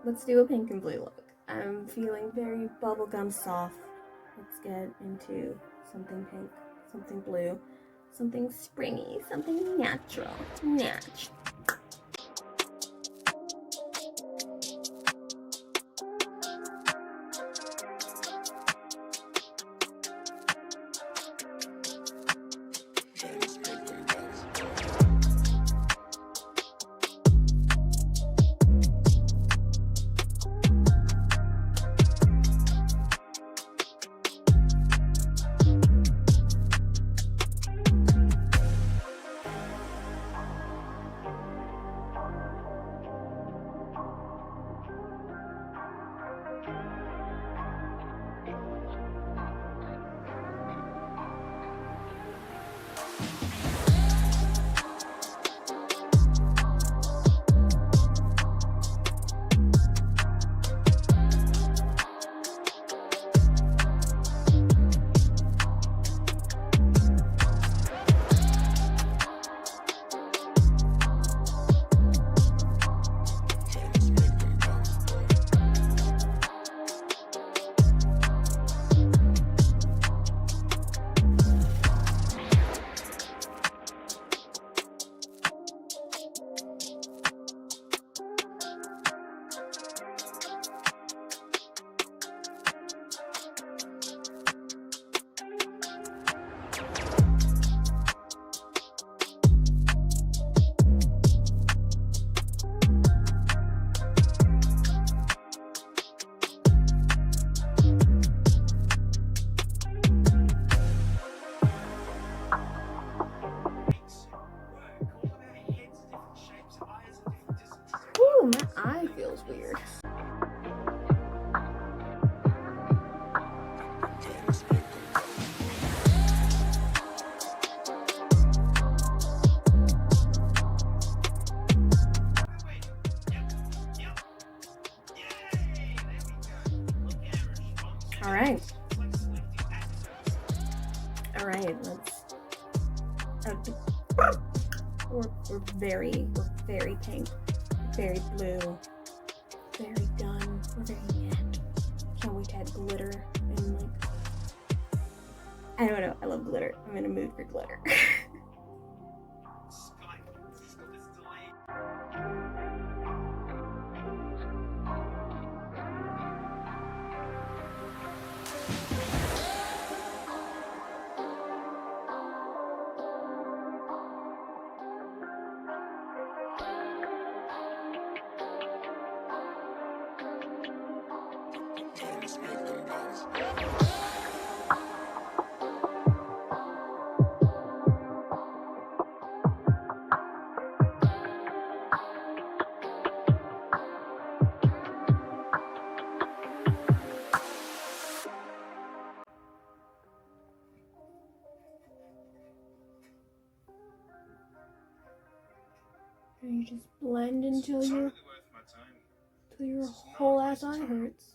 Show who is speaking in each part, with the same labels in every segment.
Speaker 1: let's do a pink and blue look. I'm feeling very bubblegum soft. Let's get into something pink, something blue, something springy, something natural. Ooh, my eye feels weird. All right, let's. We're very pink, very blue, very done. We're very matte. Can't wait to add glitter and like. I don't know. I love glitter. I'm in a mood for glitter. And you just blend until your whole ass eye hurts.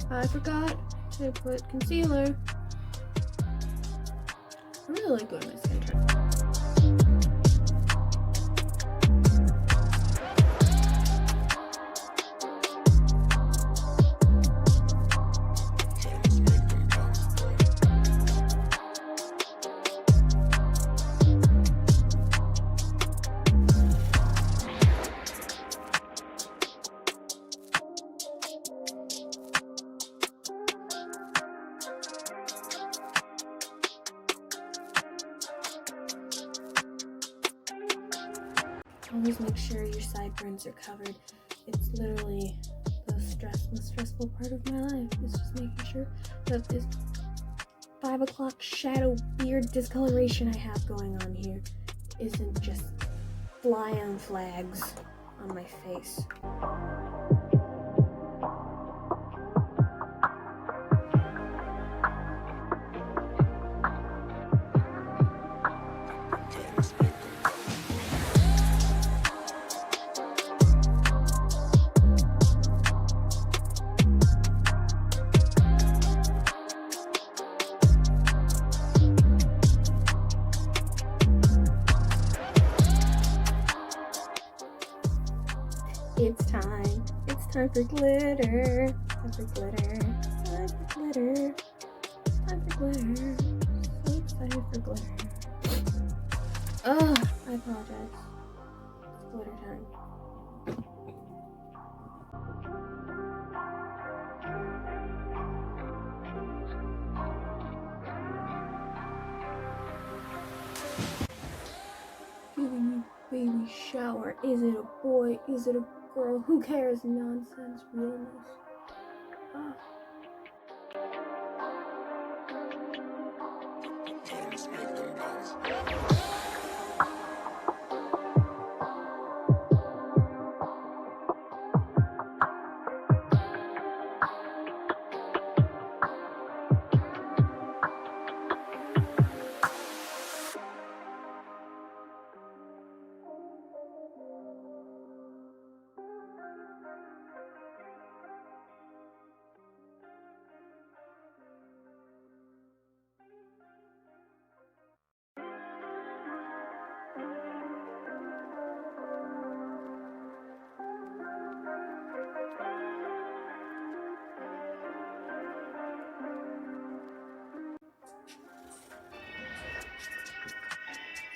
Speaker 1: I forgot to put concealer. I really like going my skin tone. Always make sure your sideburns are covered. It's literally the most stressful part of my life is just making sure that this 5 o'clock shadow beard discoloration I have going on here isn't just fly-on flags on my face. It's time for glitter, time for glitter, time for glitter, time for glitter, so excited for glitter. Ugh, I apologize, it's glitter time. Giving me baby shower, is it a boy, is it a girl, who cares, nonsense, realness. Ah.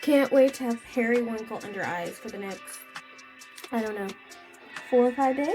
Speaker 1: Can't wait to have periwinkle under eyes for the next, I don't know, 4 or 5 days?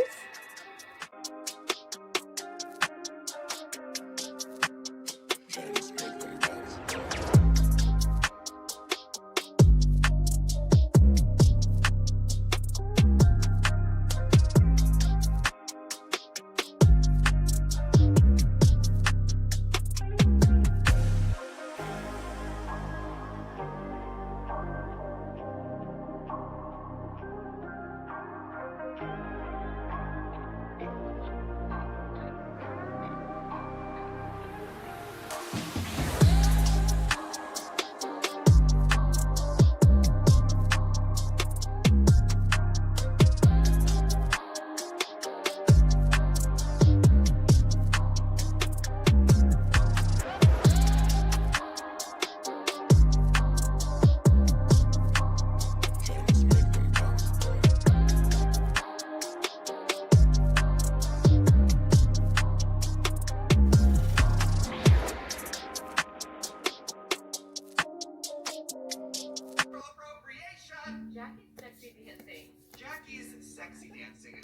Speaker 2: Jackie's sexy dancing.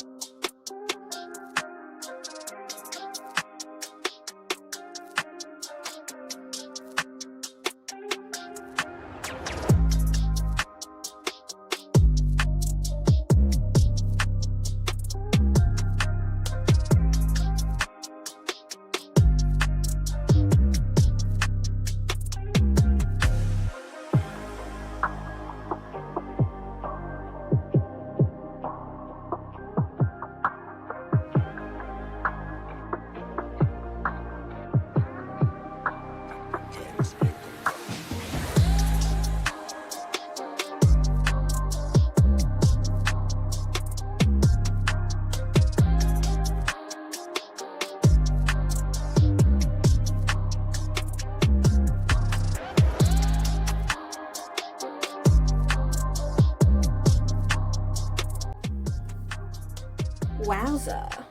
Speaker 1: Wowza.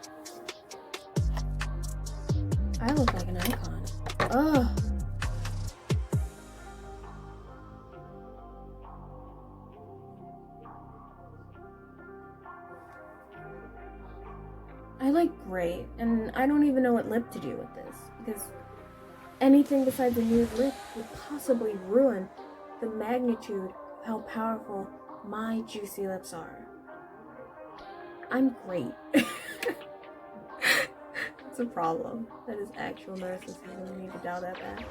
Speaker 1: I look like an icon. Ugh. I like gray, and I don't even know what lip to do with this, because anything besides a nude lip would possibly ruin the magnitude of how powerful my juicy lips are. I'm great. It's a problem. That is actual narcissism. We need to dial that back.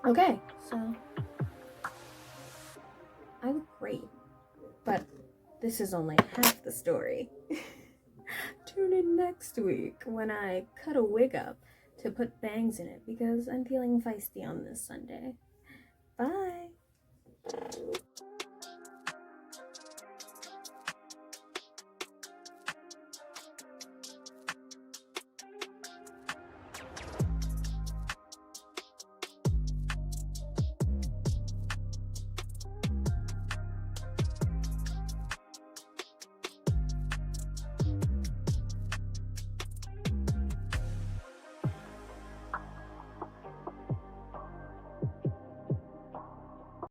Speaker 1: Okay, so I look great, but this is only half the story. Tune in next week when I cut a wig up to put bangs in it because I'm feeling feisty on this Sunday. Bye!